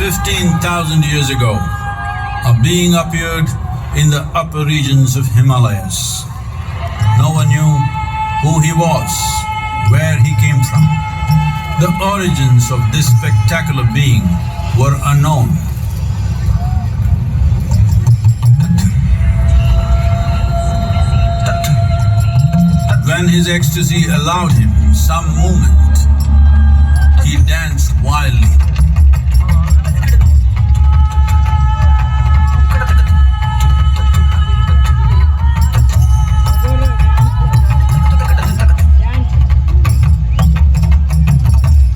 15,000 years ago, a being appeared in the upper regions of Himalayas. No one knew who he was, where he came from. The origins of this spectacular being were unknown. When his ecstasy allowed him some movement, he danced wildly.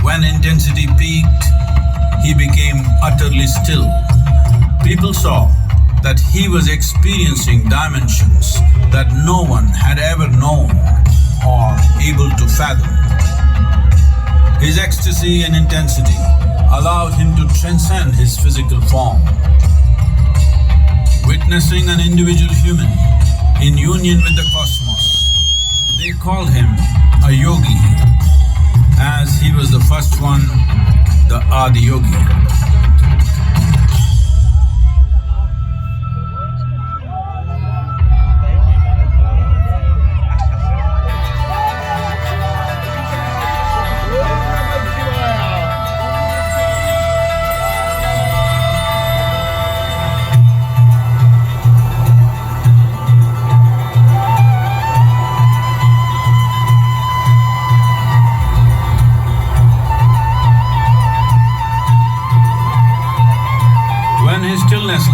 When intensity peaked, he became utterly still. People saw that he was experiencing dimensions that no one had ever known or able to fathom. His ecstasy and intensity allowed him to transcend his physical form. Witnessing an individual human in union with the cosmos, they called him a yogi, as he was the first one, the Adiyogi.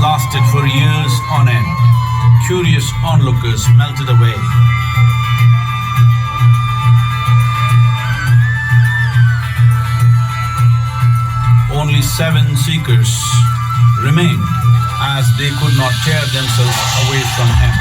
Lasted for years on end. Curious onlookers melted away. Only 7 seekers remained, as they could not tear themselves away from him.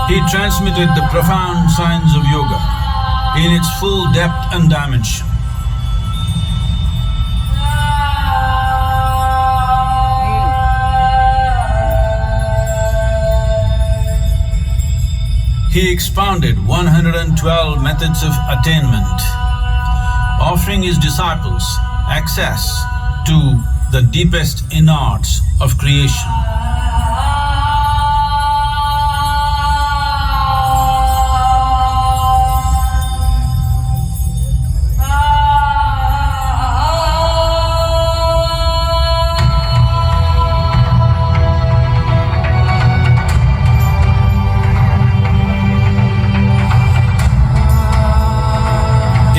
He transmitted the profound science of yoga in its full depth and dimension. He expounded 112 methods of attainment, offering his disciples access to the deepest innards of creation.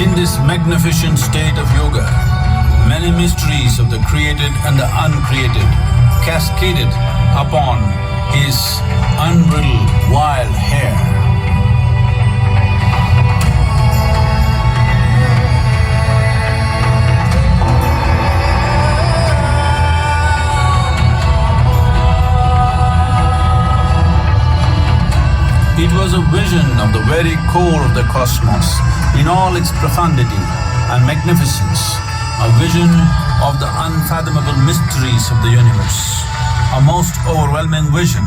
In this magnificent state of yoga, many mysteries of the created and the uncreated cascaded upon his unbridled wild hair. It was a vision of the very core of the cosmos in all its profundity and magnificence, a vision of the unfathomable mysteries of the universe, a most overwhelming vision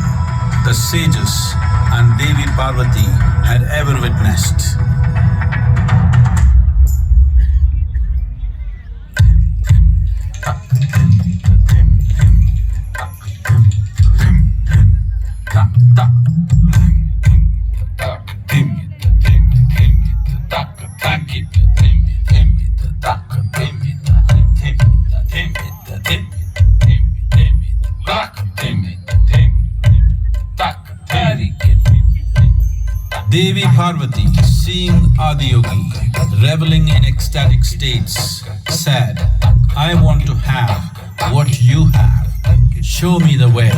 the sages and Devi Parvati had ever witnessed. Devi Parvati, seeing Adiyogi reveling in ecstatic states, said, "I want to have what you have. Show me the way."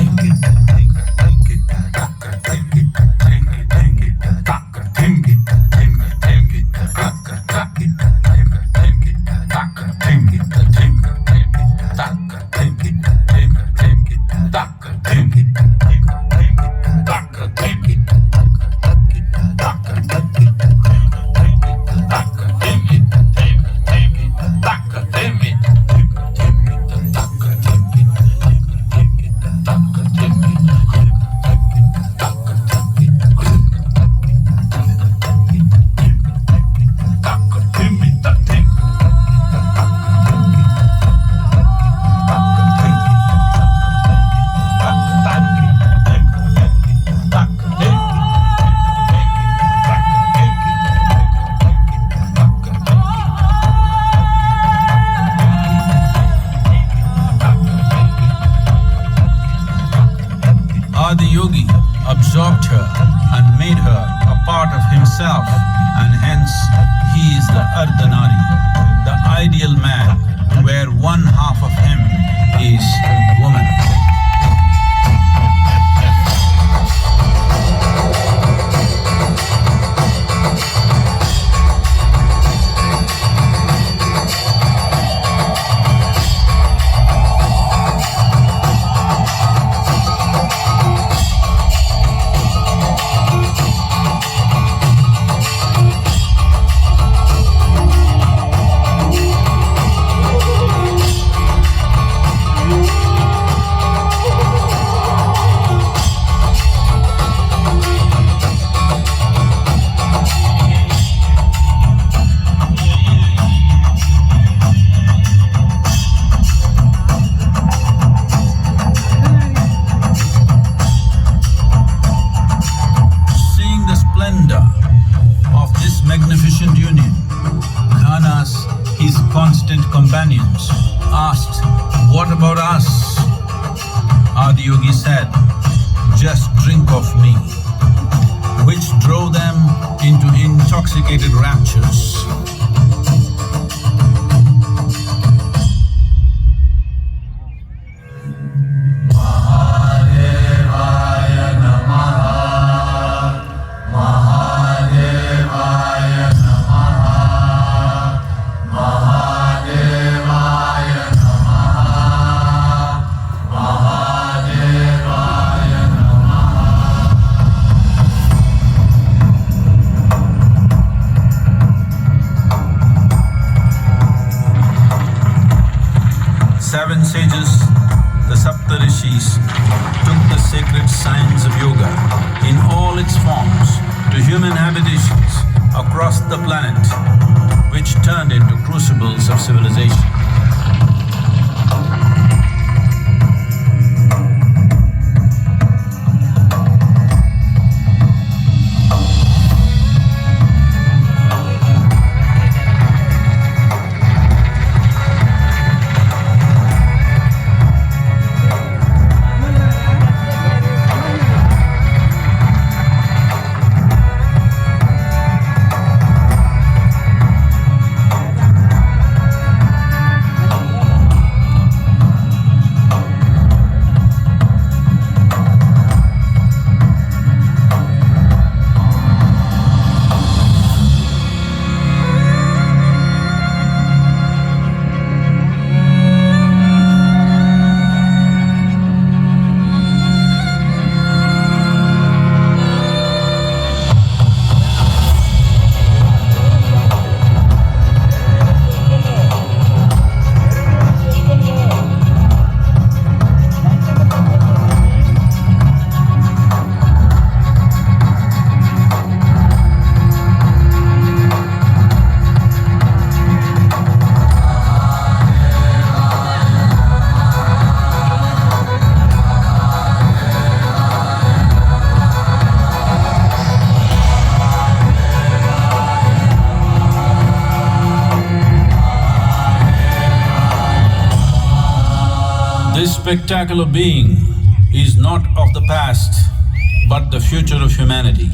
Adiyogi absorbed her and made her a part of himself, and hence he is the Ardhanari, the ideal man, where one half of him is woman. Magnificent union, Ghanas, his constant companions, asked, "What about us?" Adiyogi said, "Just drink of me," which drove them into intoxicated raptures. Seven sages, the Saptarishis, took the sacred science of yoga in all its forms to human habitations across the planet, which turned into crucibles of civilization. spectacular being is not of the past, but the future of humanity.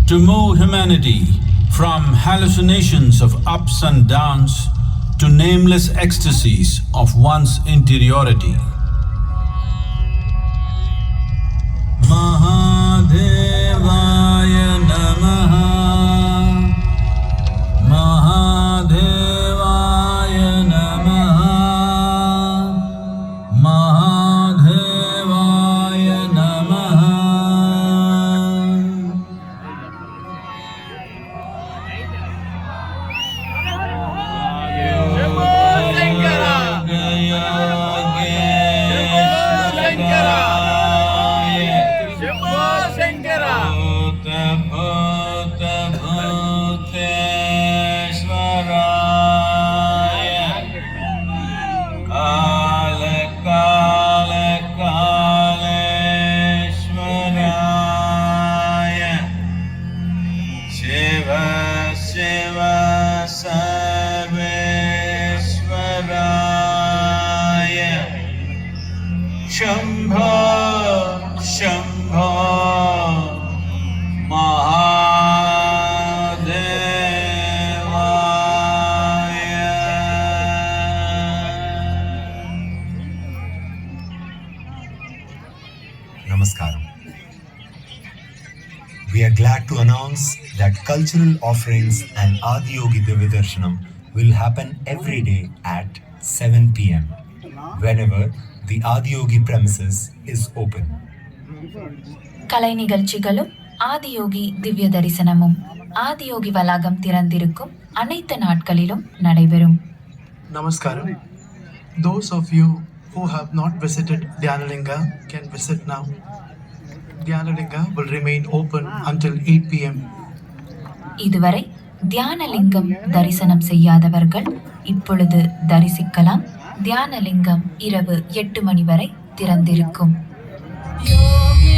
To move humanity from hallucinations of ups and downs to nameless ecstasies of one's interiority. Mahadevaya Namaha. Mahadevaya Namaha. Mahadevaya Namaha. Shambho, Shambho, Mahadevaya. Namaskaram. We are glad to announce that cultural offerings and Adiyogi Darshanam will happen every day at 7 p.m. whenever the Adiyogi premises is open. கலை நிகழ்ச்சிகளும் ஆதியோகி திவ்ய தரிசனமும் ஆதியோகி வளாகம் திறந்திருக்கும் அனைத்து நாட்களிலும் நடைபெறும். Namaskaram. Those of you who have not visited Dhyanalinga can visit now. Dhyanalinga will remain open until 8 p.m. இதுவரை தியானலிங்கம் தரிசனம் செய்யாதவர்கள் இப்பொழுது தரிசிக்கலாம். தியானலிங்கம் இரவு 8 மணி வரை திறந்திருக்கும். யோகி